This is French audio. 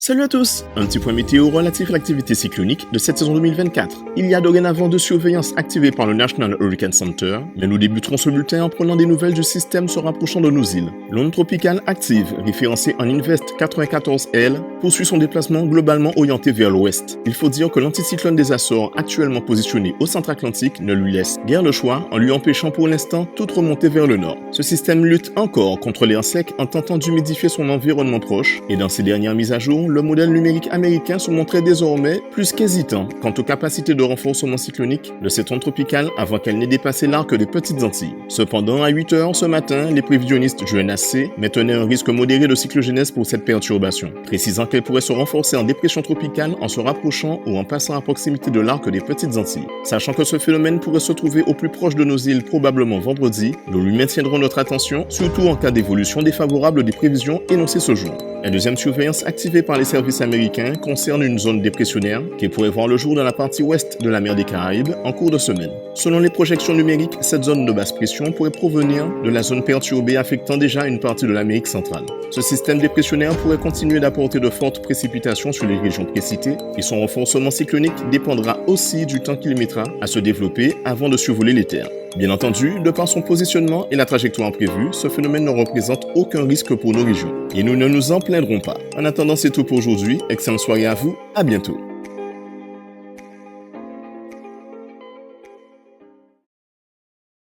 Salut à tous! Un petit point météo relatif à l'activité cyclonique de cette saison 2024. Il y a dorénavant de surveillance activée par le National Hurricane Center, mais nous débuterons ce bulletin en prenant des nouvelles du système se rapprochant de nos îles. L'onde tropicale active, référencée en Invest 94L, poursuit son déplacement globalement orienté vers l'ouest. Il faut dire que l'anticyclone des Açores, actuellement positionné au centre Atlantique, ne lui laisse guère le choix en lui empêchant pour l'instant toute remontée vers le nord. Ce système lutte encore contre l'air sec en tentant d'humidifier son environnement proche, et dans ses dernières mises à jour, le modèle numérique américain se montrait désormais plus qu'hésitant quant aux capacités de renforcement cyclonique de cette onde tropicale avant qu'elle n'ait dépassé l'arc des Petites Antilles. Cependant, à 8h ce matin, les prévisionnistes du NAC maintenaient un risque modéré de cyclogénèse pour cette perturbation, précisant qu'elle pourrait se renforcer en dépression tropicale en se rapprochant ou en passant à proximité de l'arc des Petites Antilles. Sachant que ce phénomène pourrait se trouver au plus proche de nos îles probablement vendredi, nous lui maintiendrons notre attention, surtout en cas d'évolution défavorable des prévisions énoncées ce jour. La deuxième surveillance activée par les services américains concerne une zone dépressionnaire qui pourrait voir le jour dans la partie ouest de la mer des Caraïbes en cours de semaine. Selon les projections numériques, cette zone de basse pression pourrait provenir de la zone perturbée affectant déjà une partie de l'Amérique centrale. Ce système dépressionnaire pourrait continuer d'apporter de fortes précipitations sur les régions précitées et son renforcement cyclonique dépendra aussi du temps qu'il mettra à se développer avant de survoler les terres. Bien entendu, de par son positionnement et la trajectoire prévue, ce phénomène ne représente aucun risque pour nos régions. Et nous ne nous en plaindrons pas. En attendant, c'est tout pour aujourd'hui. Excellente soirée à vous. À bientôt.